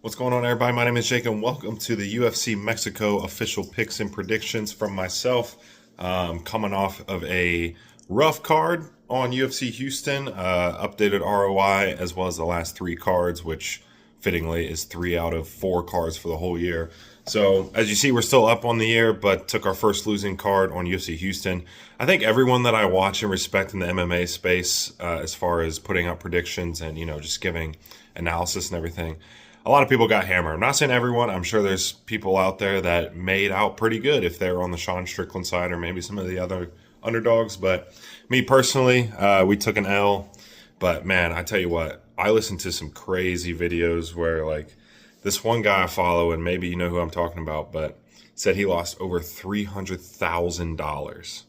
What's going on, everybody? My name is Jake, and welcome to the UFC Mexico official picks and predictions from myself. Coming off of a rough card on UFC Houston, updated ROI, as well as the last three cards, which fittingly is 3 out of 4 cards for the whole year. So, as you see, we're still up on the year, but took our first losing card on UFC Houston. I think everyone that I watch and respect in the MMA space, as far as putting up predictions and, just giving analysis and everything, a lot of people got hammered. I'm not saying everyone. I'm sure there's people out there that made out pretty good if they're on the Sean Strickland side or maybe some of the other underdogs. But me personally, we took an L. But man, I tell you what, I listened to some crazy videos where like this one guy I follow, and maybe you know who I'm talking about, but said he lost over $300,000.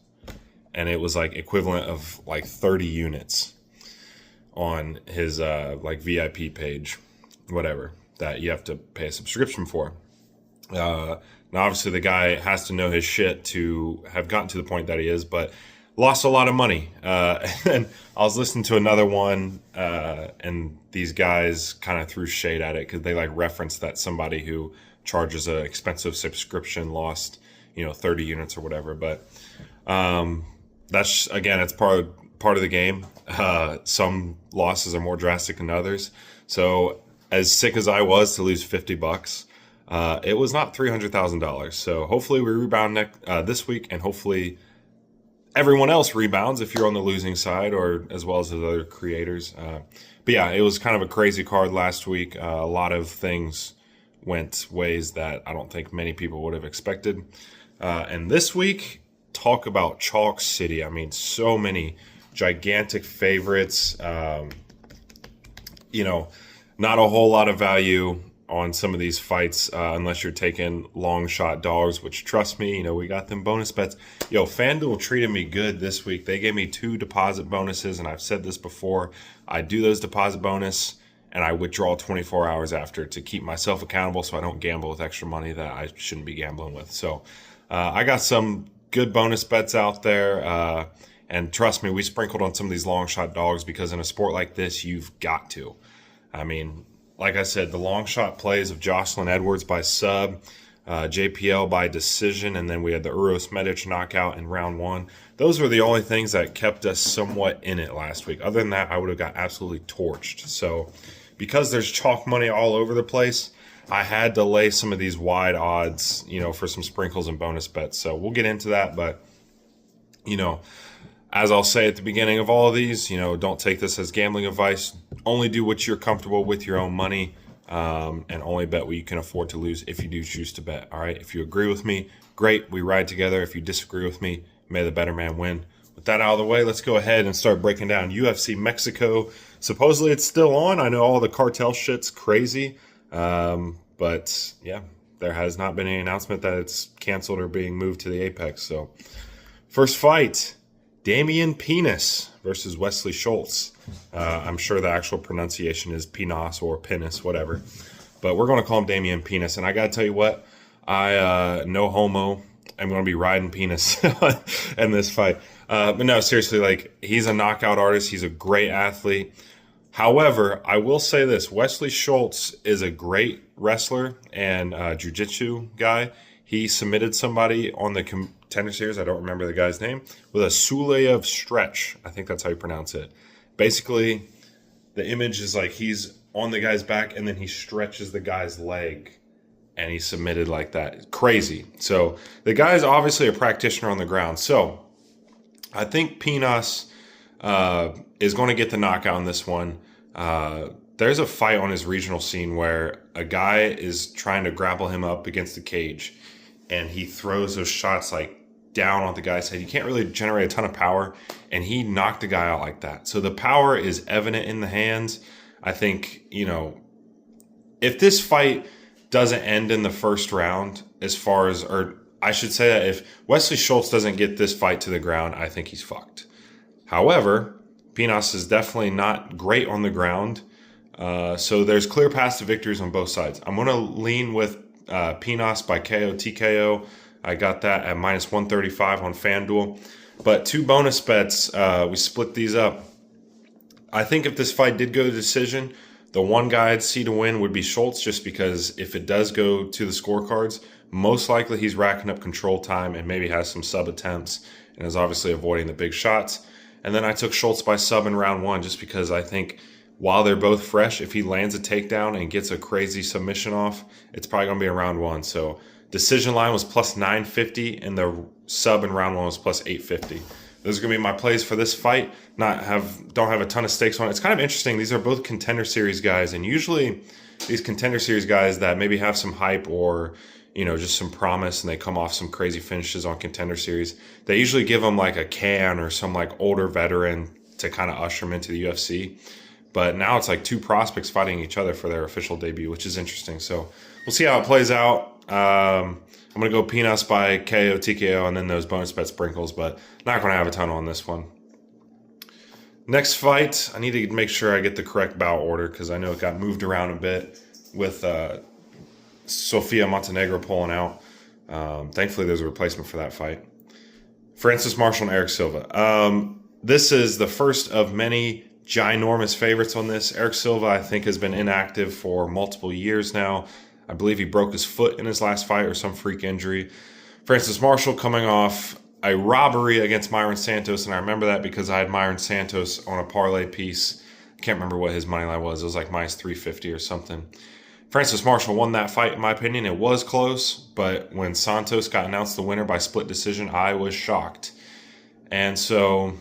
And it was like equivalent of like 30 units on his like VIP page, whatever, that you have to pay a subscription for. Now, obviously, the guy has to know his shit to have gotten to the point that he is, but lost a lot of money. And I was listening to another one, and these guys kind of threw shade at it because they like referenced that somebody who charges an expensive subscription lost, 30 units or whatever. But that's, again, it's part of the game. Some losses are more drastic than others. So as sick as I was to lose $50, it was not $300,000. So hopefully we rebound this week, and hopefully everyone else rebounds if you're on the losing side, or as well as the other creators. But yeah, it was kind of a crazy card last week. A lot of things went ways that I don't think many people would have expected. And this week, talk about Chalk City. I mean, so many gigantic favorites. Not a whole lot of value on some of these fights unless you're taking long shot dogs, which, trust me, we got them bonus bets. FanDuel treated me good this week. They gave me 2 deposit bonuses, and I've said this before. I do those deposit bonus, and I withdraw 24 hours after to keep myself accountable so I don't gamble with extra money that I shouldn't be gambling with. So I got some good bonus bets out there, and trust me, we sprinkled on some of these long shot dogs because in a sport like this, you've got to. I mean, like I said, the long shot plays of Jocelyn Edwards by sub, JPL by decision, and then we had the Uros Medic knockout in round 1. Those were the only things that kept us somewhat in it last week. Other than that, I would have got absolutely torched. So because there's chalk money all over the place, I had to lay some of these wide odds, for some sprinkles and bonus bets. So we'll get into that, but, as I'll say at the beginning of all of these, don't take this as gambling advice. Only do what you're comfortable with your own money, and only bet what you can afford to lose if you do choose to bet. All right. If you agree with me, great. We ride together. If you disagree with me, may the better man win. With that out of the way, let's go ahead and start breaking down UFC Mexico. Supposedly it's still on. I know all the cartel shit's crazy. But yeah, there has not been any announcement that it's canceled or being moved to the Apex. So first fight, Damian Penis versus Wesley Schultz. I'm sure the actual pronunciation is Pinas or Penis, whatever. But we're going to call him Damian Penis. And I got to tell you what, no homo, I'm going to be riding Penis in this fight. But no, seriously, like, he's a knockout artist. He's a great athlete. However, I will say this. Wesley Schultz is a great wrestler and jiu-jitsu guy. He submitted somebody on the Contender Series, I don't remember the guy's name, with a Suleyev stretch. I think that's how you pronounce it. Basically, the image is like he's on the guy's back and then he stretches the guy's leg and he submitted like that. Crazy. So the guy is obviously a practitioner on the ground. So I think Pinas is going to get the knockout in this one. There's a fight on his regional scene where a guy is trying to grapple him up against the cage, and he throws those shots like down on the guy's head. You can't really generate a ton of power, and he knocked the guy out like that. So the power is evident in the hands. I think, if this fight doesn't end in the first round, or I should say that if Wesley Schultz doesn't get this fight to the ground, I think he's fucked. However, Pinas is definitely not great on the ground. So there's clear paths to victories on both sides. I'm going to lean with Pinas by KO, TKO. I got that at minus 135 on FanDuel. But 2 bonus bets, we split these up. I think if this fight did go to decision, The one guy I'd see to win would be Schultz, just because if it does go to the scorecards, most likely he's racking up control time and maybe has some sub attempts and is obviously avoiding the big shots. And then I took Schultz by sub in round 1 just because I think while they're both fresh, if he lands a takedown and gets a crazy submission off, it's probably going to be in round 1. So decision line was plus 950 and the sub in round 1 was plus 850. Those are going to be my plays for this fight. Don't have a ton of stakes on it. It's kind of interesting. These are both Contender Series guys, and usually these Contender Series guys that maybe have some hype or just some promise, and they come off some crazy finishes on Contender Series, they usually give them like a Can or some like older veteran to kind of usher them into the UFC. But now it's like two prospects fighting each other for their official debut, which is interesting. So we'll see how it plays out. I'm going to go Peanuts by KO, TKO, and then those bonus bet sprinkles, but not going to have a ton on this one. Next fight, I need to make sure I get the correct bout order because I know it got moved around a bit with Sofia Montenegro pulling out. Thankfully, there's a replacement for that fight. Francis Marshall and Eric Silva. This is the first of many ginormous favorites on this. Eric Silva, I think, has been inactive for multiple years now. I believe he broke his foot in his last fight or some freak injury. Francis Marshall coming off a robbery against Myron Santos, and I remember that because I had Myron Santos on a parlay piece. I can't remember what his money line was. It was like minus 350 or something. Francis Marshall won that fight, in my opinion. It was close, but when Santos got announced the winner by split decision, I was shocked. And so,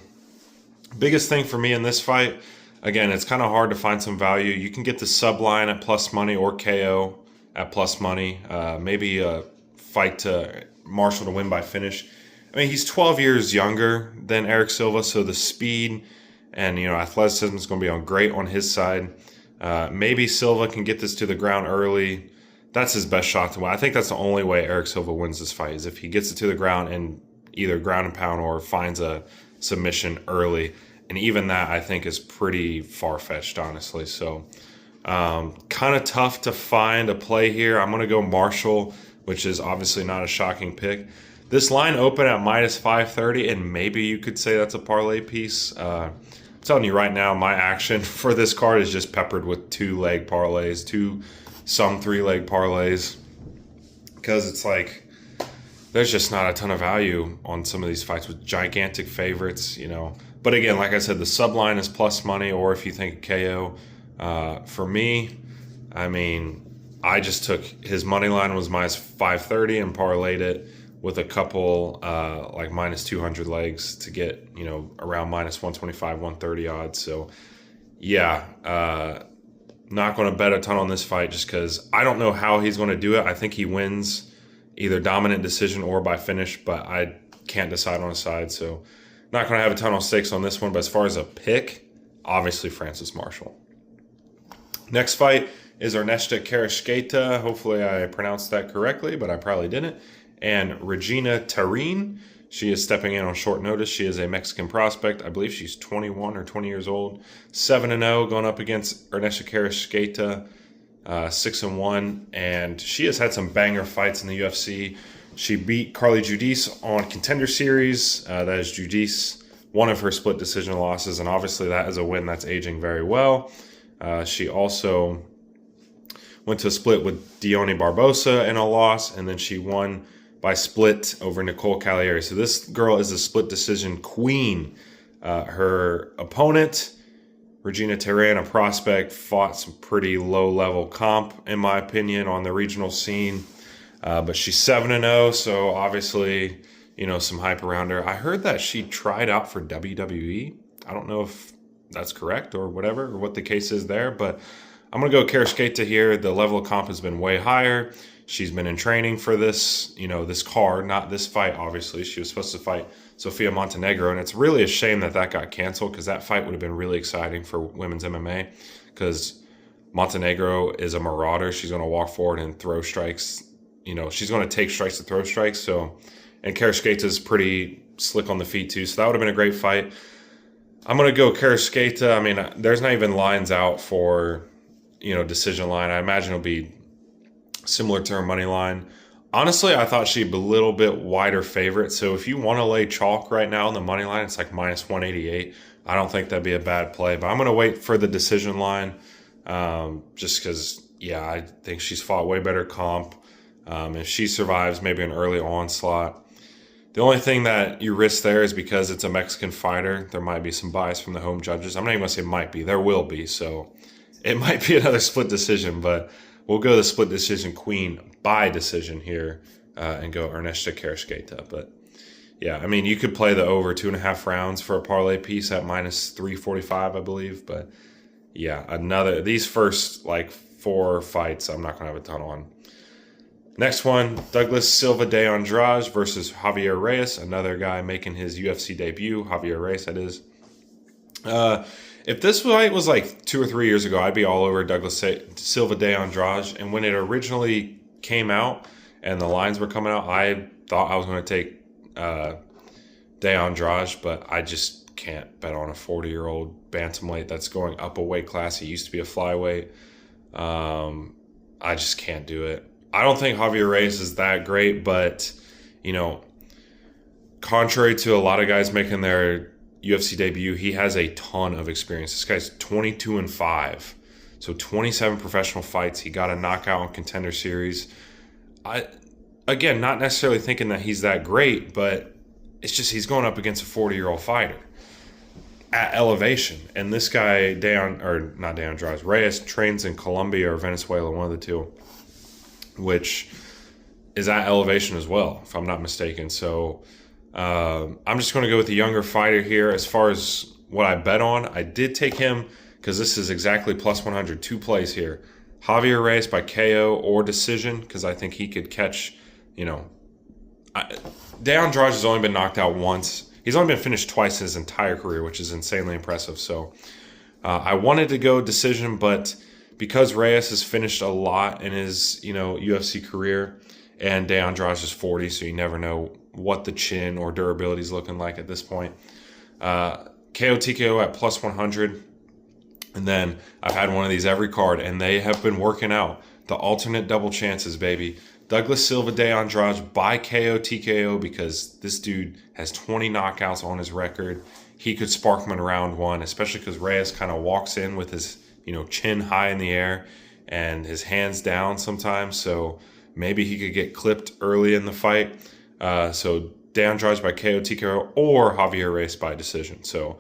biggest thing for me in this fight, again, it's kind of hard to find some value. You can get the sub line at plus money or KO at plus money. Maybe a fight to Marshall to win by finish. I mean, he's 12 years younger than Eric Silva, so the speed and athleticism is going to be great on his side. Maybe Silva can get this to the ground early. That's his best shot to win. I think that's the only way Eric Silva wins this fight is if he gets it to the ground and either ground and pound or finds a submission early. And even that, I think, is pretty far-fetched, honestly. So kind of tough to find a play here. I'm going to go Marshall, which is obviously not a shocking pick. This line opened at minus 530, and maybe you could say that's a parlay piece. I'm telling you right now, my action for this card is just peppered with 2-leg parlays, some 3-leg parlays, because it's like there's just not a ton of value on some of these fights with gigantic favorites, But again, like I said, the sub line is plus money, or if you think KO. For me, I mean, I just took his money line was minus 530 and parlayed it with a couple like minus 200 legs to get around minus 125, 130 odds. So yeah, not going to bet a ton on this fight just because I don't know how he's going to do it. I think he wins either dominant decision or by finish, but I can't decide on a side. So not going to have a ton of stakes on this one. But as far as a pick, obviously Francis Marshall. Next fight is Ernesta Karashketa. Hopefully I pronounced that correctly, but I probably didn't. And Regina Tarin. She is stepping in on short notice. She is a Mexican prospect. I believe she's 21 or 20 years old. 7-0 going up against Ernesta Karashketa, 6-1. And she has had some banger fights in the UFC. She beat Carly Judice on Contender Series. That is Judice, one of her split decision losses. And obviously that is a win that's aging very well. She also went to a split with Dione Barbosa in a loss, and then she won by split over Nicole Cagliari. So this girl is a split decision queen. Her opponent, Regina Terran, a prospect, fought some pretty low-level comp, in my opinion, on the regional scene. But she's 7-0, so obviously, some hype around her. I heard that she tried out for WWE. I don't know if that's correct or whatever, or what the case is there, but I'm going to go Karashketa here. The level of comp has been way higher. She's been in training for this, this card, not this fight, obviously. She was supposed to fight Sofia Montenegro, and it's really a shame that got canceled because that fight would have been really exciting for women's MMA because Montenegro is a marauder. She's going to walk forward and throw strikes. She's going to take strikes to throw strikes. So, and Karashketa is pretty slick on the feet too, so that would have been a great fight. I'm going to go Karashketa. I mean, there's not even lines out for, decision line. I imagine it'll be similar to her money line. Honestly, I thought she'd be a little bit wider favorite. So if you want to lay chalk right now on the money line, it's like minus 188. I don't think that'd be a bad play, but I'm going to wait for the decision line. just because, yeah, I think she's fought way better comp. If she survives, maybe an early onslaught. The only thing that you risk there is because it's a Mexican fighter, there might be some bias from the home judges. I'm not even going to say might be. There will be. So it might be another split decision, but we'll go the split decision queen by decision here and go Ernesta Kershketa. But yeah, I mean, you could play the over 2.5 rounds for a parlay piece at minus 345, I believe. But yeah, these first like 4 fights, I'm not going to have a ton on. Next one, Douglas Silva de Andrade versus Javier Reyes, another guy making his UFC debut. Javier Reyes, that is. If this fight was like 2 or 3 years ago, I'd be all over Douglas Silva de Andrade. And when it originally came out and the lines were coming out, I thought I was going to take de Andrade, but I just can't bet on a 40-year-old bantamweight that's going up a weight class. He used to be a flyweight. I just can't do it. I don't think Javier Reyes is that great, but, you know, contrary to a lot of guys making their UFC debut, he has a ton of experience. This guy's 22-5, so 27 professional fights. He got a knockout on Contender Series. Again, not necessarily thinking that he's that great, but it's just he's going up against a 40-year-old fighter at elevation. And this guy, Reyes, trains in Colombia or Venezuela, one of the two, which is at elevation as well, if I'm not mistaken. So I'm just going to go with the younger fighter here. As far as what I bet on, I did take him because this is exactly plus 100, 2 plays here. Javier Reyes by KO or decision, because I think he could catch, de Andrade has only been knocked out once. He's only been finished twice in his entire career, which is insanely impressive. So I wanted to go decision, but because Reyes has finished a lot in his, UFC career, and de Andrade is 40, so you never know what the chin or durability is looking like at this point. KO TKO at plus 100. And then I've had one of these every card, and they have been working out. The alternate double chances, baby. Douglas Silva de Andrade by KO TKO, because this dude has 20 knockouts on his record. He could spark him in round 1, especially because Reyes kind of walks in with his chin high in the air and his hands down sometimes. So maybe he could get clipped early in the fight. So de Andrade by KO TKO or Javier Reyes by decision. So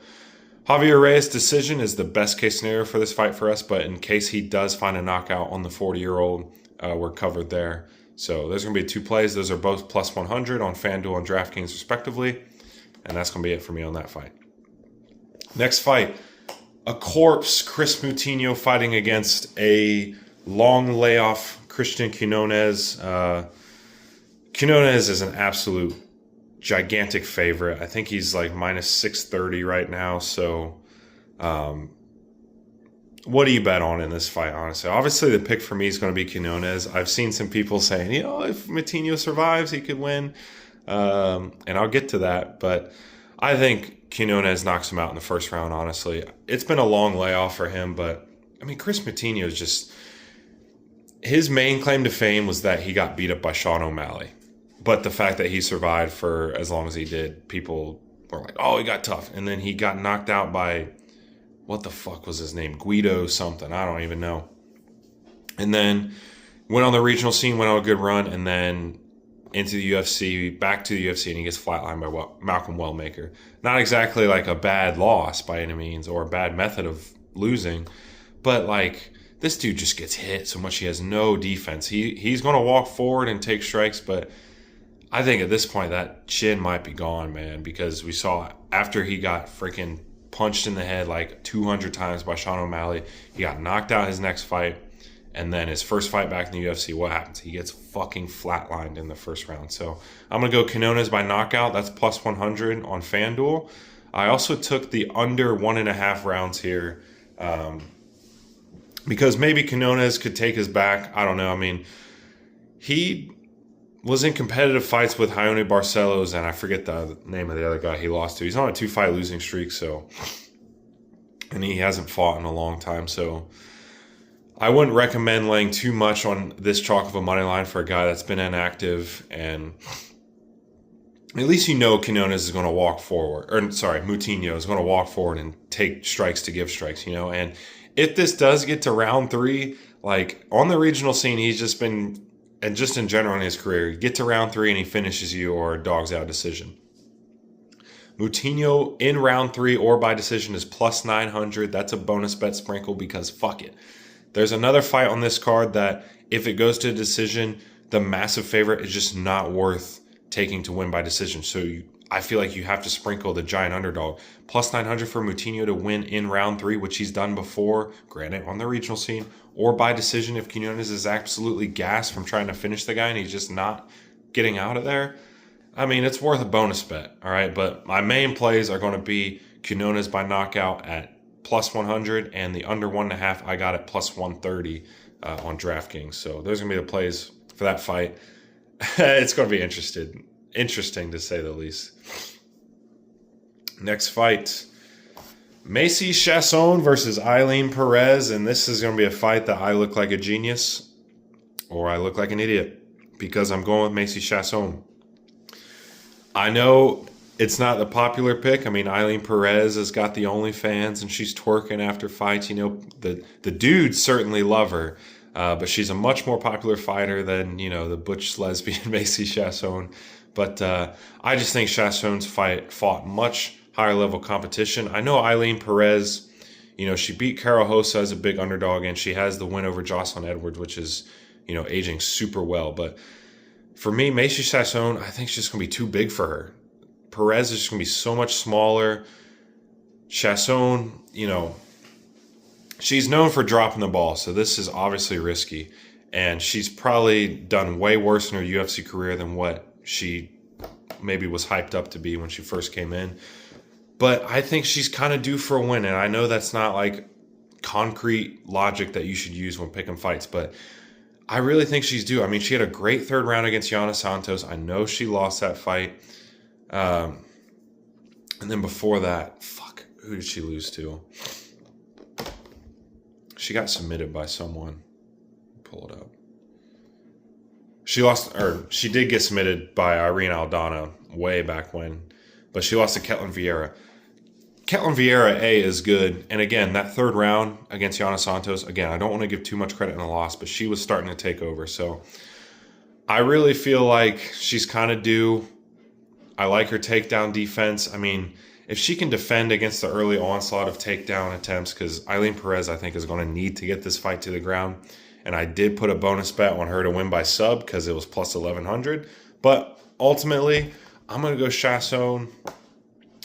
Javier Reyes decision is the best case scenario for this fight for us. But in case he does find a knockout on the 40-year-old, we're covered there. So there's going to be 2 plays. Those are both plus 100 on FanDuel and DraftKings respectively. And that's going to be it for me on that fight. Next fight. A corpse, Chris Moutinho fighting against a long layoff, Christian Quinones. Quinones is an absolute gigantic favorite. I think he's like minus 630 right now. So what do you bet on in this fight, honestly? Obviously, the pick for me is going to be Quinones. I've seen some people saying, if Moutinho survives, he could win. And I'll get to that. But I think Quinones knocks him out in the first round, honestly. It's been a long layoff for him, but, Chris Moutinho is just... His main claim to fame was that he got beat up by Sean O'Malley. But the fact that he survived for as long as he did, people were like, oh, he got tough. And then he got knocked out by, what the fuck was his name? Guido something. I don't even know. And then went on the regional scene, went on a good run, and then into the UFC, back to the UFC, and he gets flatlined by Malcolm Wellmaker. Not exactly like a bad loss by any means or a bad method of losing, but like this dude just gets hit so much he has no defense. He's going to walk forward and take strikes, but I think at this point that chin might be gone, man, because we saw after he got freaking punched in the head like 200 times by Sean O'Malley, he got knocked out his next fight. And then his first fight back in the UFC, what happens? He gets fucking flatlined in the first round. So I'm going to go Quinones by knockout. That's plus 100 on FanDuel. I also took the under 1.5 rounds here because maybe Quinones could take his back. I don't know. He was in competitive fights with Raoni Barcelos, and I forget the name of the other guy he lost to. He's on a 2-fight losing streak, and he hasn't fought in a long time, so I wouldn't recommend laying too much on this chalk of a money line for a guy that's been inactive, and at least Quinones is going to walk forward, Moutinho is going to walk forward and take strikes to give strikes, and if this does get to round 3, like on the regional scene, he's just been, and just in general in his career, you get to round 3 and he finishes you or dogs out decision. Moutinho in round 3 or by decision is plus 900. That's a bonus bet sprinkle because fuck it. There's another fight on this card that if it goes to a decision, the massive favorite is just not worth taking to win by decision. So I feel like you have to sprinkle the giant underdog. Plus 900 for Moutinho to win in round 3, which he's done before, granted on the regional scene, or by decision if Quinones is absolutely gassed from trying to finish the guy and he's just not getting out of there. I mean, it's worth a bonus bet, all right? But my main plays are going to be Quinones by knockout at plus 100 and the under 1.5 I got at plus 130 on DraftKings. So those are going to be the plays for that fight. It's going to be interesting to say the least. Next fight, Macy Chasson versus Eileen Perez, and this is going to be a fight that I look like a genius or I look like an idiot because I'm going with Macy Chasson. I know it's not the popular pick. I mean, Eileen Perez has got the OnlyFans and she's twerking after fights. You know, the dudes certainly love her, but she's a much more popular fighter than, you know, the butch lesbian Macy Chasson. But I just think Chasson's fought much higher level competition. I know Eileen Perez, you know, she beat Carol Hosa as a big underdog and she has the win over Jocelyn Edwards, which is, you know, aging super well. But for me, Macy Chasson, I think it's just going to be too big for her. Perez is just going to be so much smaller. Chasson, you know, she's known for dropping the ball, so this is obviously risky. And she's probably done way worse in her UFC career than what she maybe was hyped up to be when she first came in. But I think she's kind of due for a win, and I know that's not like concrete logic that you should use when picking fights, but I really think she's due. I mean, she had a great third round against Yana Santos. I know she lost that fight. And then before that, who did she lose to? She got submitted by someone. Pull it up. She did get submitted by Irene Aldana way back when, but she lost to Ketlin Vieira. Ketlin Vieira, is good. And again, that third round against Yana Santos, again, I don't want to give too much credit in the loss, but she was starting to take over. So I really feel like she's kind of due. I like her takedown defense. I mean, if she can defend against the early onslaught of takedown attempts, because Eileen Perez, I think, is going to need to get this fight to the ground. And I did put a bonus bet on her to win by sub because it was plus 1,100. But ultimately, I'm going to go Chasson.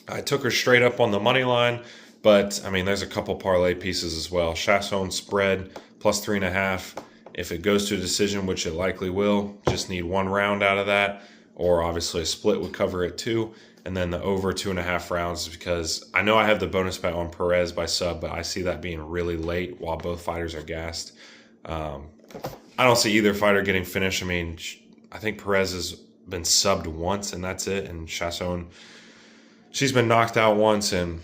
I took her straight up on the money line, but I mean, there's a couple parlay pieces as well. Chasson spread plus 3.5. If it goes to a decision, which it likely will, just need one round out of that, or obviously a split would cover it too. And then the over 2.5 rounds, because I know I have the bonus bet on Perez by sub, but I see that being really late while both fighters are gassed. I don't see either fighter getting finished. I mean, I think Perez has been subbed once and that's it. And Chasson, she's been knocked out once and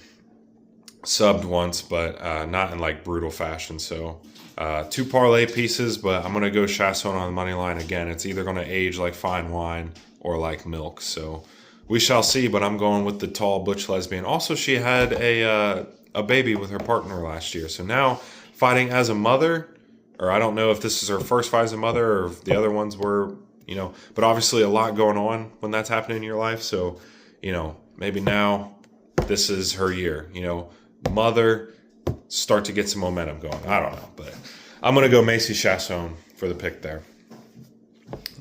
subbed once, but not in like brutal fashion. So 2 parlay pieces, but I'm going to go Chasson on the money line again. It's either going to age like fine wine or like milk. So we shall see, but I'm going with the tall butch lesbian. Also, she had a baby with her partner last year. So now fighting as a mother, or I don't know if this is her first fight as a mother or if the other ones were, you know, but obviously a lot going on when that's happening in your life. So, you know, maybe now this is her year, you know, mother, start to get some momentum going. I don't know, but I'm going to go Macy Chasson for the pick there.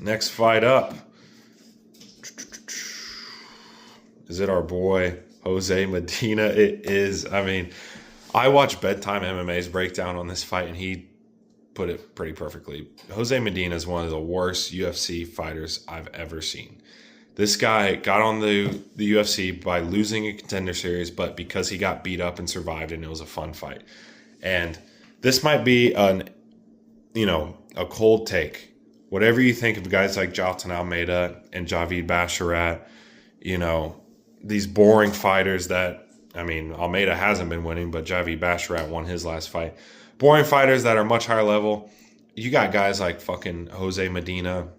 Next fight up. Is it our boy Jose Medina? It is. I mean, I watched Bedtime MMA's breakdown on this fight, and he put it pretty perfectly. Jose Medina is one of the worst UFC fighters I've ever seen. This guy got on the UFC by losing a Contender Series, but because he got beat up and survived, and it was a fun fight. And this might be a cold take. Whatever you think of guys like Jailton Almeida and Javid Basharat, you know, these boring fighters that, I mean, Almeida hasn't been winning, but Javid Basharat won his last fight. Boring fighters that are much higher level. You got guys like fucking Jose Medina,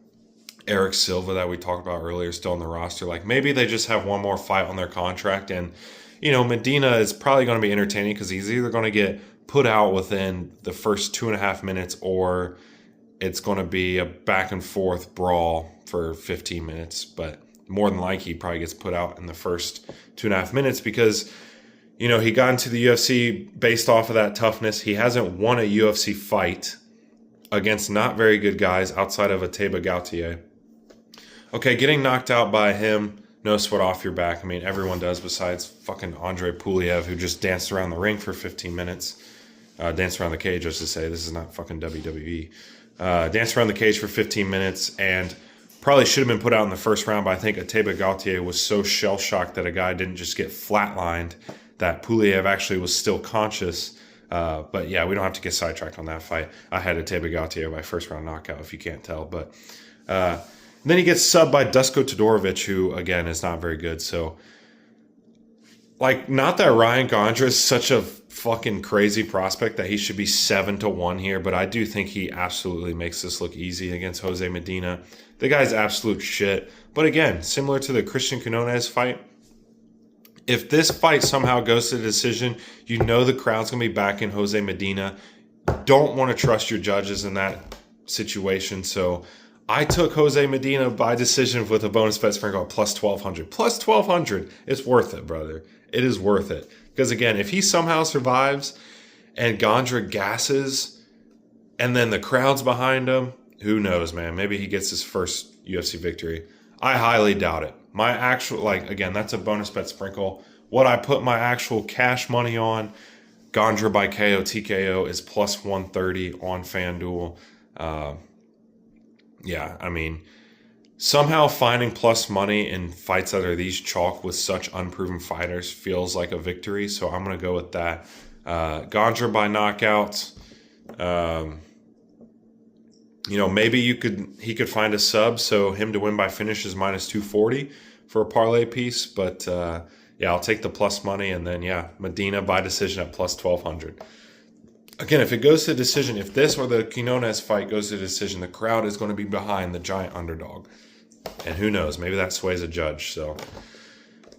Eric Silva that we talked about earlier still on the roster. Like, maybe they just have one more fight on their contract. And, you know, Medina is probably going to be entertaining because he's either going to get put out within the first 2.5 minutes, or it's going to be a back and forth brawl for 15 minutes. But more than likely, he probably gets put out in the first 2.5 minutes because, he got into the UFC based off of that toughness. He hasn't won a UFC fight against not very good guys outside of a Teba Gautier. Okay, getting knocked out by him, no sweat off your back. I mean, everyone does besides fucking Andre Puliev, who just danced around the ring for 15 minutes. Danced around the cage, I should say. This is not fucking WWE. Danced around the cage for 15 minutes and probably should have been put out in the first round, but I think Teba Gautier was so shell-shocked that a guy didn't just get flatlined that Puliev actually was still conscious. But yeah, we don't have to get sidetracked on that fight. I had a Teba Gautier by first round knockout, if you can't tell. But then he gets subbed by Dusko Todorovic, who, again, is not very good. So, not that Ryan Gondra is such a fucking crazy prospect that he should be 7-1 here, but I do think he absolutely makes this look easy against Jose Medina. The guy's absolute shit. But again, similar to the Christian Quinones fight, if this fight somehow goes to the decision, the crowd's going to be backing Jose Medina. Don't want to trust your judges in that situation. So I took Jose Medina by decision with a bonus bet sprinkle at plus 1,200. Plus 1,200. It's worth it, brother. It is worth it. Because again, if he somehow survives and Gondra gasses and then the crowd's behind him, who knows, man? Maybe he gets his first UFC victory. I highly doubt it. My actual, again, that's a bonus bet sprinkle. What I put my actual cash money on, Gondra by KO, TKO, is plus 130 on FanDuel. Yeah, I mean, somehow finding plus money in fights that are these chalk with such unproven fighters feels like a victory. So I'm going to go with that. Gondra by knockout. Maybe he could find a sub, so him to win by finish is minus 240 for a parlay piece. But yeah, I'll take the plus money, and then Medina by decision at plus 1,200. Again, if it goes to decision, if this or the Quinones fight goes to decision, the crowd is going to be behind the giant underdog, and who knows, maybe that sways a judge. So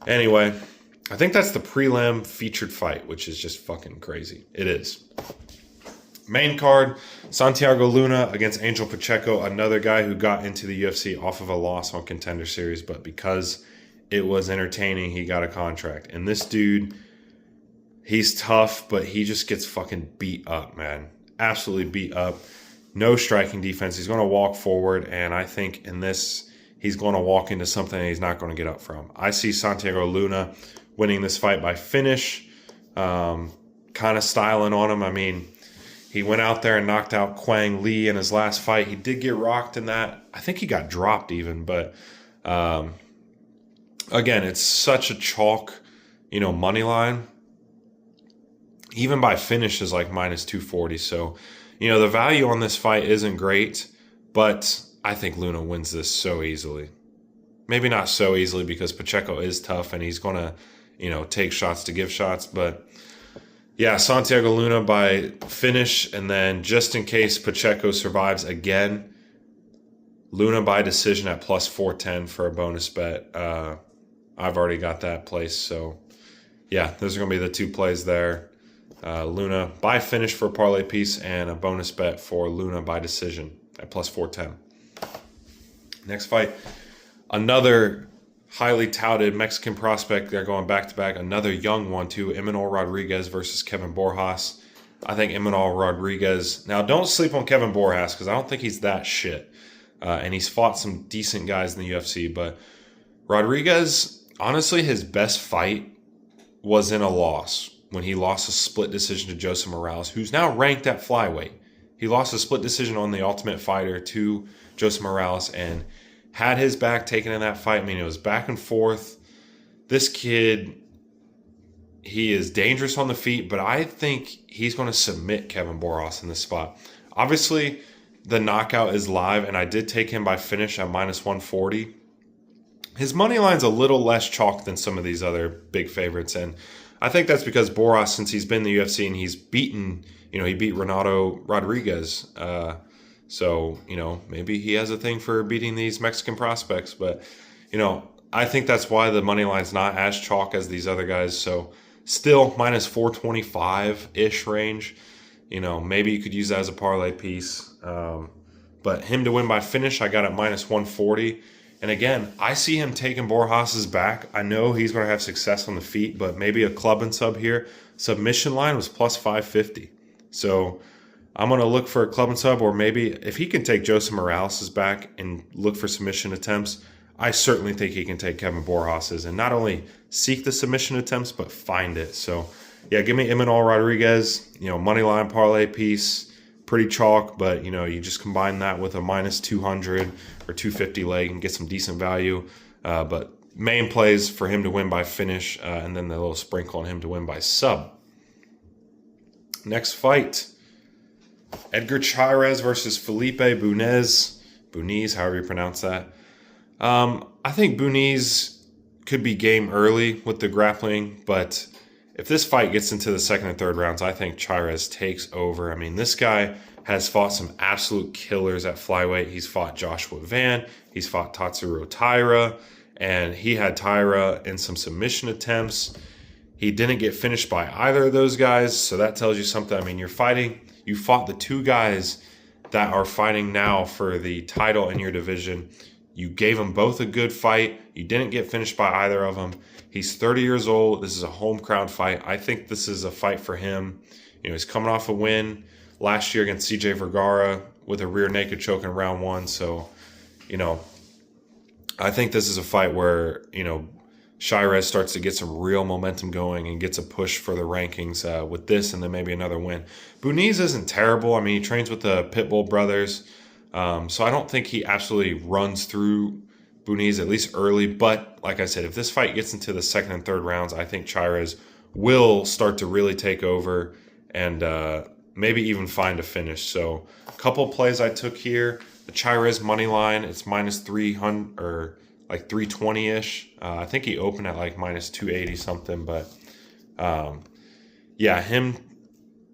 anyway, I think that's the prelim featured fight, which is just fucking crazy. It is. Main card, Santiago Luna against Angel Pacheco, another guy who got into the UFC off of a loss on Contender Series, but because it was entertaining, he got a contract. And this dude, he's tough, but he just gets fucking beat up, man. Absolutely beat up. No striking defense. He's going to walk forward, and I think in this, he's going to walk into something he's not going to get up from. I see Santiago Luna winning this fight by finish, kind of styling on him. I mean, he went out there and knocked out Quang Lee in his last fight. He did get rocked in that. I think he got dropped even. But, again, it's such a chalk, money line. Even by finish is like minus 240. So, the value on this fight isn't great. But I think Luna wins this so easily. Maybe not so easily because Pacheco is tough and he's going to, take shots to give shots. But yeah, Santiago Luna by finish, and then just in case Pacheco survives again, Luna by decision at plus 410 for a bonus bet. I've already got that place, so yeah, those are going to be the two plays there. Luna by finish for a parlay piece, and a bonus bet for Luna by decision at plus 410. Next fight, another highly touted Mexican prospect. They're going back-to-back. Another young one, too. Imanol Rodriguez versus Kevin Borjas. I think Imanol Rodriguez... Now, don't sleep on Kevin Borjas because I don't think he's that shit. And he's fought some decent guys in the UFC. But Rodriguez, honestly, his best fight was in a loss. When he lost a split decision to Joseph Morales, who's now ranked at flyweight. He lost a split decision on The Ultimate Fighter to Joseph Morales and had his back taken in that fight. I mean, it was back and forth. This kid, he is dangerous on the feet, but I think he's going to submit Kevin Borjas in this spot. Obviously, the knockout is live, and I did take him by finish at minus 140. His money line's a little less chalk than some of these other big favorites, and I think that's because Borjas, since he's been in the UFC and he's beaten, he beat Renato Rodriguez. So, maybe he has a thing for beating these Mexican prospects. But, I think that's why the money line's not as chalk as these other guys. So, Still minus 425-ish range. Maybe you could use that as a parlay piece. But him to win by finish, I got at minus 140. And again, I see him taking Borjas's back. I know he's going to have success on the feet, but maybe a club and sub here. Submission line was plus 550. So I'm going to look for a club and sub, or maybe if he can take Joseph Morales' back and look for submission attempts, I certainly think he can take Kevin Borjas's and not only seek the submission attempts, but find it. So yeah, give me Imanol Rodriguez, money line parlay piece, pretty chalk, but you just combine that with a minus 200 or 250 leg and get some decent value. But main plays for him to win by finish, and then the little sprinkle on him to win by sub. Next fight, Edgar Chairez versus Felipe Buniz, however you pronounce that. I think Buniz could be game early with the grappling, but if this fight gets into the second and third rounds, I think Chairez takes over. I mean, this guy has fought some absolute killers at flyweight. He's fought Joshua Van, he's fought Tatsuro Taira, and he had Taira in some submission attempts. He didn't get finished by either of those guys, so that tells you something. I mean, you fought the two guys that are fighting now for the title in your division. You gave them both a good fight. You didn't get finished by either of them. He's 30 years old. This is a home crowd fight. I think this is a fight for him. He's coming off a win last year against CJ Vergara with a rear naked choke in round 1. So, I think this is a fight where, Chairez starts to get some real momentum going and gets a push for the rankings with this and then maybe another win. Buniz isn't terrible. I mean, he trains with the Pitbull brothers. So I don't think he absolutely runs through Buniz, at least early. But like I said, if this fight gets into the second and third rounds, I think Chairez will start to really take over and maybe even find a finish. So a couple of plays I took here. The Chairez money line, it's minus 300 or like 320-ish. I think he opened at like minus 280 something. But yeah, him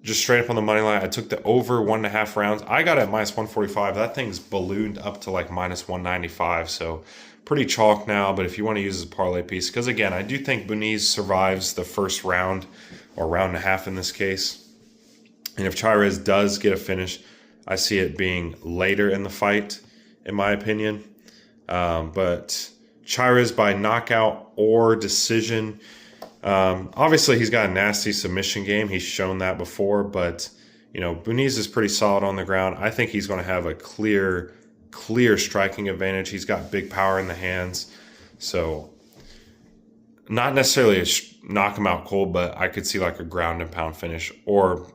just straight up on the money line. I took the over 1.5 rounds. I got it at minus 145. That thing's ballooned up to like minus 195. So pretty chalk now. But if you want to use it as a parlay piece, because again, I do think Buniz survives the first round or round and a half in this case. And if Chairez does get a finish, I see it being later in the fight, in my opinion. But Chairez by knockout or decision. Obviously, he's got a nasty submission game. He's shown that before, but Buniz is pretty solid on the ground. I think he's going to have a clear striking advantage. He's got big power in the hands, so not necessarily a knock him out cold, but I could see like a ground and pound finish. Or,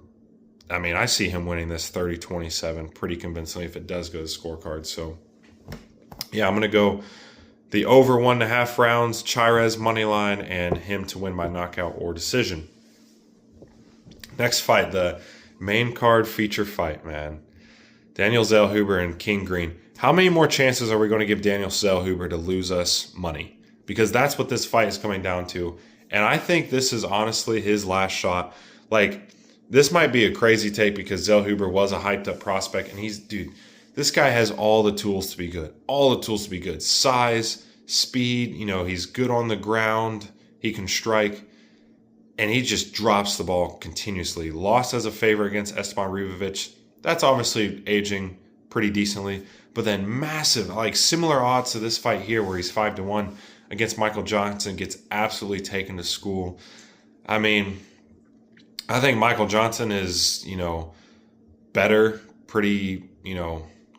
I mean, I see him winning this 30-27 pretty convincingly if it does go to the scorecard. So, yeah, I'm going to go the over 1.5 rounds, Chairez money line, and him to win by knockout or decision. Next fight, the main card feature fight, man. Daniel Zellhuber and King Green. How many more chances are we going to give Daniel Zellhuber to lose us money? Because that's what this fight is coming down to. And I think this is honestly his last shot. Like, this might be a crazy take because Zellhuber was a hyped up prospect. And dude, this guy has all the tools to be good. All the tools to be good. Size, speed, he's good on the ground. He can strike. And he just drops the ball continuously. Lost as a favor against Esteban Ribovic. That's obviously aging pretty decently. But then massive, like similar odds to this fight here where he's 5-1 against Michael Johnson, gets absolutely taken to school. I mean, I think Michael Johnson is, better pretty,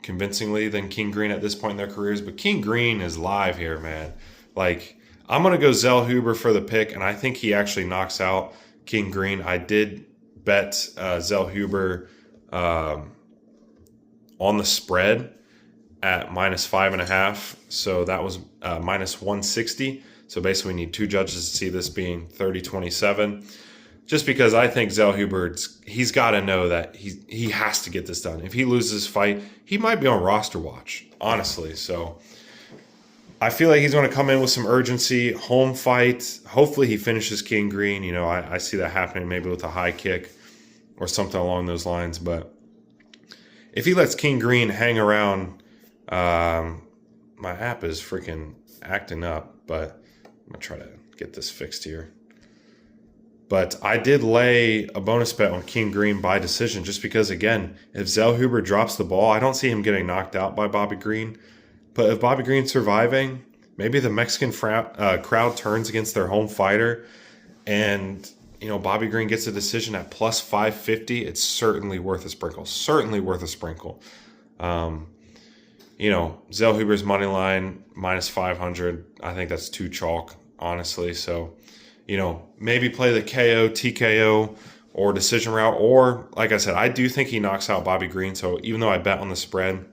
convincingly than King Green at this point in their careers. But King Green is live here, man. Like, I'm going to go Zellhuber for the pick, and I think he actually knocks out King Green. I did bet Zellhuber on the spread at minus 5.5. So that was minus 160. So basically we need two judges to see this being 30-27. Just because I think Zellhuber, he's got to know that he has to get this done. If he loses this fight, he might be on roster watch, honestly. So I feel like he's going to come in with some urgency. Home fight. Hopefully he finishes King Green. I see that happening maybe with a high kick or something along those lines. But if he lets King Green hang around, my app is freaking acting up. But I'm going to try to get this fixed here. But I did lay a bonus bet on King Green by decision just because, again, if Zellhuber drops the ball, I don't see him getting knocked out by Bobby Green. But if Bobby Green's surviving, maybe the Mexican crowd turns against their home fighter and, Bobby Green gets a decision at plus 550. It's certainly worth a sprinkle. Certainly worth a sprinkle. Zellhuber's money line minus 500. I think that's too chalk, honestly. So, maybe play the KO, TKO, or decision route. Or, like I said, I do think he knocks out Bobby Green. So even though I bet on the spread,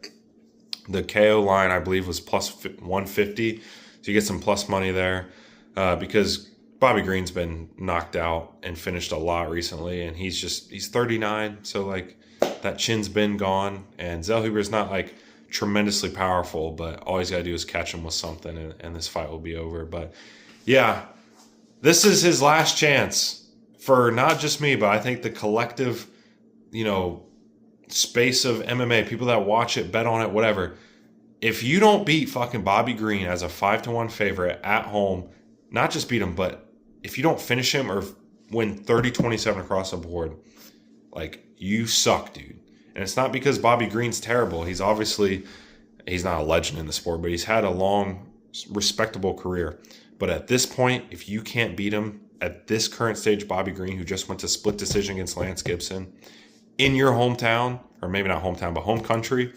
the KO line, I believe, was plus 150. So you get some plus money there because Bobby Green's been knocked out and finished a lot recently. And he's 39. So, that chin's been gone. And Zellhuber's not, tremendously powerful. But all he's got to do is catch him with something and this fight will be over. But, yeah, this is his last chance for not just me, but I think the collective, space of MMA, people that watch it, bet on it, whatever. If you don't beat fucking Bobby Green as a 5-1 favorite at home, not just beat him, but if you don't finish him or win 30-27 across the board, you suck, dude. And it's not because Bobby Green's terrible. He's not a legend in the sport, but he's had a long, respectable career. But at this point, if you can't beat him at this current stage, Bobby Green, who just went to split decision against Lance Gibson, in your hometown, or maybe not hometown, but home country,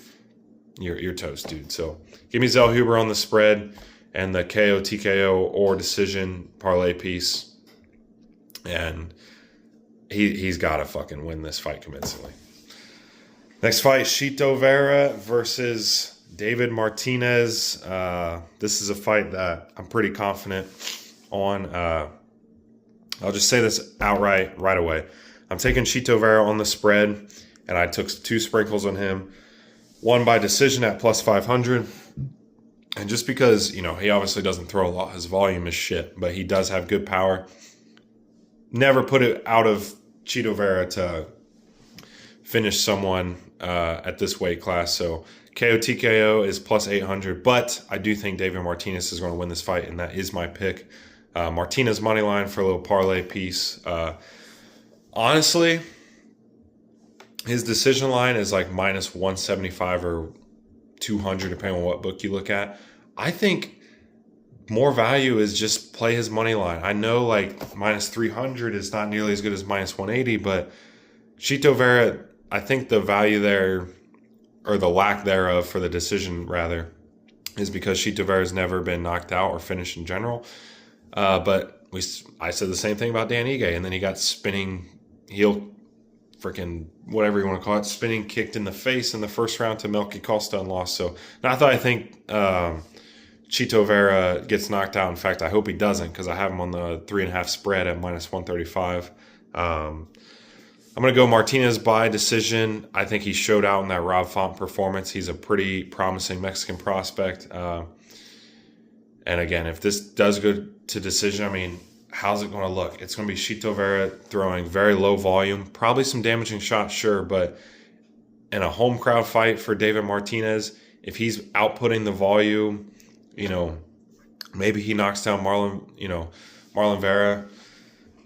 you're toast, dude. So give me Zellhuber on the spread and the KO, TKO, or decision parlay piece. And he's got to fucking win this fight convincingly. Next fight, Chito Vera versus David Martinez. This is a fight that I'm pretty confident on. I'll just say this outright right away. I'm taking Chito Vera on the spread, and I took 2 sprinkles on him. One by decision at plus 500. And just because, he obviously doesn't throw a lot, his volume is shit, but he does have good power. Never put it out of Chito Vera to finish someone at this weight class. So KO TKO is plus 800, but I do think David Martinez is going to win this fight, and that is my pick. Martinez money line for a little parlay piece. Honestly, his decision line is minus 175 or 200, depending on what book you look at. I think more value is just play his money line. I know minus 300 is not nearly as good as minus 180, but Chito Vera, I think the value there, or the lack thereof for the decision rather, is because Chito Vera's never been knocked out or finished in general. But I said the same thing about Dan Ige, and then he got spinning heel, freaking whatever you want to call it, spinning kicked in the face in the first round to Melky Costa and lost. So not that I think Chito Vera gets knocked out. In fact, I hope he doesn't, because I have him on the 3.5 spread at minus 135. I'm going to go Martinez by decision. I think he showed out in that Rob Font performance. He's a pretty promising Mexican prospect. And again, if this does go to decision, how's it going to look? It's going to be Chito Vera throwing very low volume, probably some damaging shots, sure, but in a home crowd fight for David Martinez, if he's outputting the volume, maybe he knocks down Marlon Vera.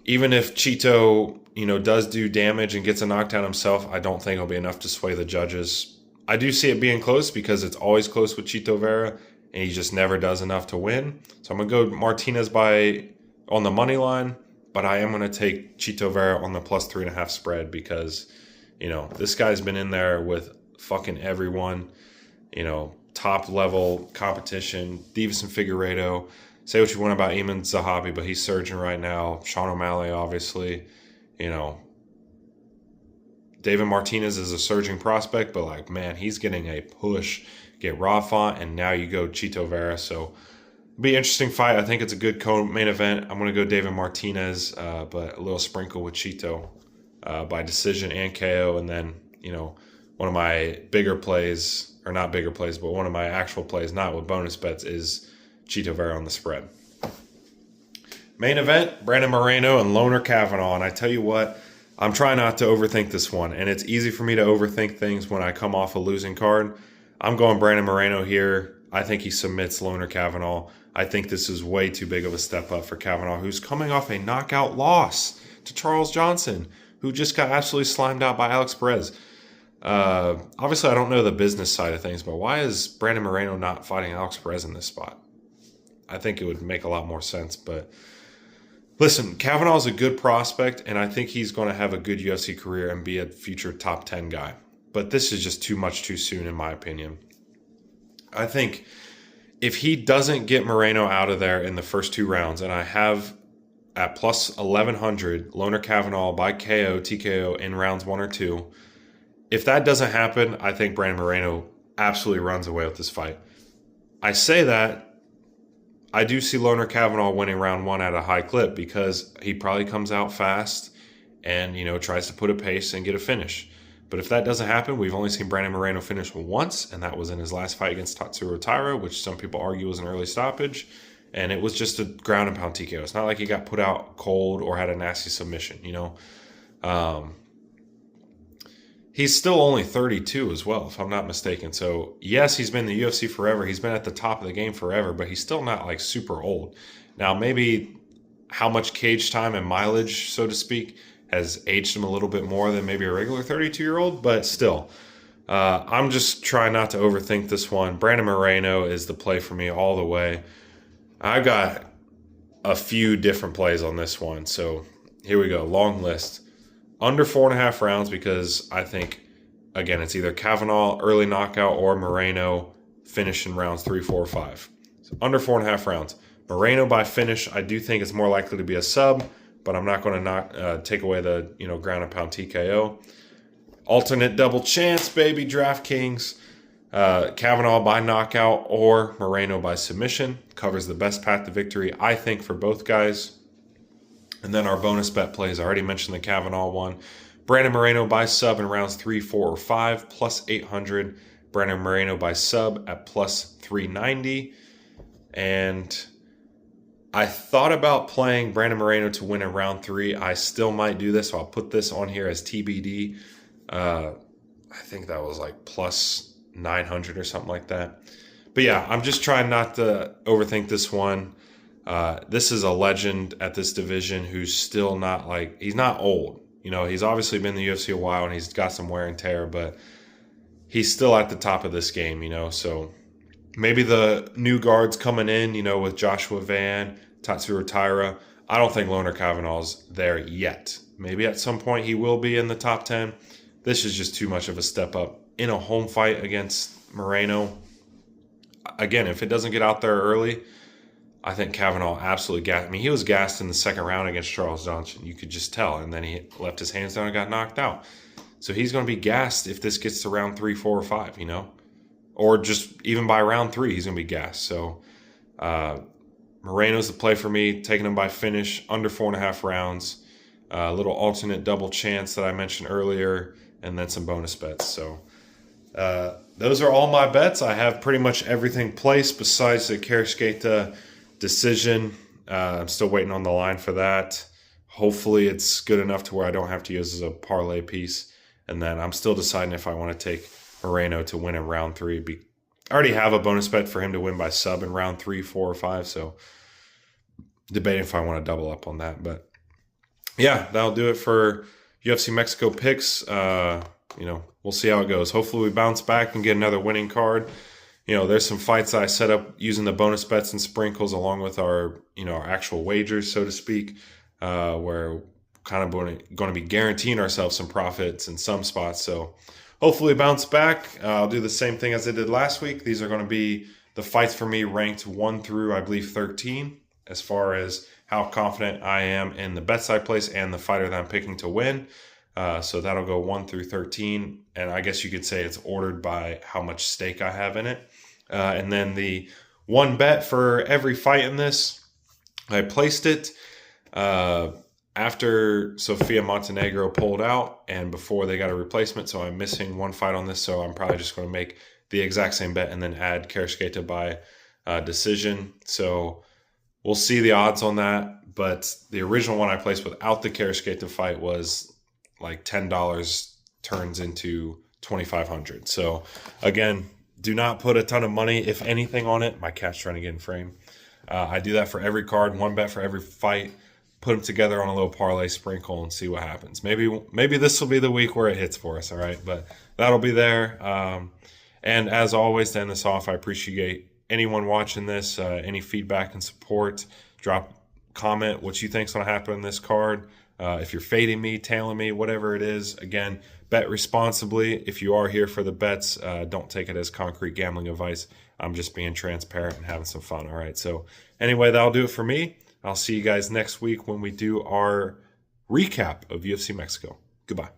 Even if Chito, does do damage and gets a knockdown himself, I don't think it'll be enough to sway the judges. I do see it being close because it's always close with Chito Vera, and he just never does enough to win. So I'm going to go Martinez on the money line, but I am going to take Chito Vera on the plus 3.5 spread because, this guy's been in there with fucking everyone, top level competition. Deiveson Figueiredo, say what you want about Eamon Zahabi, but he's surging right now. Sean O'Malley, obviously, David Martinez is a surging prospect, but he's getting a push. Get Rob Font, and now you go Chito Vera. So be an interesting fight. I think it's a good co-main event. I'm going to go David Martinez, but a little sprinkle with Chito by decision and KO. And then, one of my bigger plays, or not bigger plays, but one of my actual plays, not with bonus bets, is Chito Vera on the spread. Main event, Brandon Moreno and Loner Kavanaugh. And I tell you what, I'm trying not to overthink this one. And it's easy for me to overthink things when I come off a losing card. I'm going Brandon Moreno here. I think he submits Loner Kavanaugh. I think this is way too big of a step up for Kavanaugh, who's coming off a knockout loss to Charles Johnson, who just got absolutely slimed out by Alex Perez. Obviously, I don't know the business side of things, but why is Brandon Moreno not fighting Alex Perez in this spot? I think it would make a lot more sense. But listen, Kavanaugh's a good prospect, and I think he's going to have a good UFC career and be a future top 10 guy. But this is just too much too soon, in my opinion. I think if he doesn't get Moreno out of there in the first 2 rounds, and I have at plus 1100 Loner Kavanagh by KO, TKO in rounds 1 or 2, if that doesn't happen, I think Brandon Moreno absolutely runs away with this fight. I say that, I do see Loner Kavanagh winning round 1 at a high clip because he probably comes out fast and, tries to put a pace and get a finish. But if that doesn't happen, we've only seen Brandon Moreno finish once, and that was in his last fight against Tatsuro Taira, which some people argue was an early stoppage. And it was just a ground and pound TKO. It's not like he got put out cold or had a nasty submission, He's still only 32 as well, if I'm not mistaken. So, yes, he's been in the UFC forever. He's been at the top of the game forever, but he's still not, like, super old. Now, maybe how much cage time and mileage, so to speak, has aged him a little bit more than maybe a regular 32-year-old, but still. I'm just trying not to overthink this one. Brandon Moreno is the play for me all the way. I got a few different plays on this one, so here we go. Long list. Under 4.5 rounds because I think, again, it's either Kavanagh, early knockout, or Moreno finish in rounds 3, 4, 5. So under 4.5 rounds. Moreno by finish, I do think it's more likely to be a sub, but I'm not going to take away the ground and pound TKO. Alternate double chance, baby, DraftKings. Kavanagh by knockout or Moreno by submission covers the best path to victory, I think, for both guys. And then our bonus bet plays, I already mentioned the Kavanagh one. Brandon Moreno by sub in rounds 3, 4, or 5, plus 800. Brandon Moreno by sub at plus 390. And I thought about playing Brandon Moreno to win in round 3. I still might do this, so I'll put this on here as TBD. I think that was like plus 900 or something like that. But yeah, I'm just trying not to overthink this one. This is a legend at this division who's still not he's not old. He's obviously been in the UFC a while and he's got some wear and tear, but he's still at the top of this game, so maybe the new guards coming in, with Joshua Van, Tatsuro Taira. I don't think Loner Kavanagh's there yet. Maybe at some point he will be in the top 10. This is just too much of a step up in a home fight against Moreno. Again, if it doesn't get out there early, I think Kavanagh absolutely gassed. He was gassed in the second round against Charles Johnson. You could just tell. And then he left his hands down and got knocked out. So he's going to be gassed if this gets to round 3, 4, or 5, Or just even by round 3, he's going to be gassed. So Moreno's the play for me, taking him by finish, under 4.5 rounds. A little alternate double chance that I mentioned earlier, and then some bonus bets. So those are all my bets. I have pretty much everything placed besides the Kersgata decision. I'm still waiting on the line for that. Hopefully it's good enough to where I don't have to use as a parlay piece. And then I'm still deciding if I want to take Moreno to win in round 3. I already have a bonus bet for him to win by sub in round 3, 4, or 5. So debating if I want to double up on that. But yeah, that'll do it for UFC Mexico picks. We'll see how it goes. Hopefully we bounce back and get another winning card. There's some fights I set up using the bonus bets and sprinkles along with our actual wagers, so to speak, where kind of going to be guaranteeing ourselves some profits in some spots. So hopefully bounce back. I'll do the same thing as I did last week. These are going to be the fights for me ranked 1 through, I believe, 13 as far as how confident I am in the bets I place and the fighter that I'm picking to win. So that'll go 1 through 13. And I guess you could say it's ordered by how much stake I have in it. And then the one bet for every fight in this, I placed it after Sofia Montenegro pulled out and before they got a replacement. So I'm missing one fight on this. So I'm probably just going to make the exact same bet and then add Kersgata by decision. So we'll see the odds on that. But the original one I placed without the Kersgata fight was like $10 turns into $2,500. So again, do not put a ton of money, if anything, on it. My cat's trying to get in frame. I do that for every card, one bet for every fight. put them together on a little parlay sprinkle and see what happens. Maybe this will be the week where it hits for us. All right, but that'll be there. And as always, to end this off, I appreciate anyone watching this. Any feedback and support, drop comment what you think's going to happen in this card. If you're fading me, tailing me, whatever it is, again, bet responsibly. If you are here for the bets, don't take it as concrete gambling advice. I'm just being transparent and having some fun. All right. So anyway, that'll do it for me. I'll see you guys next week when we do our recap of UFC Mexico. Goodbye.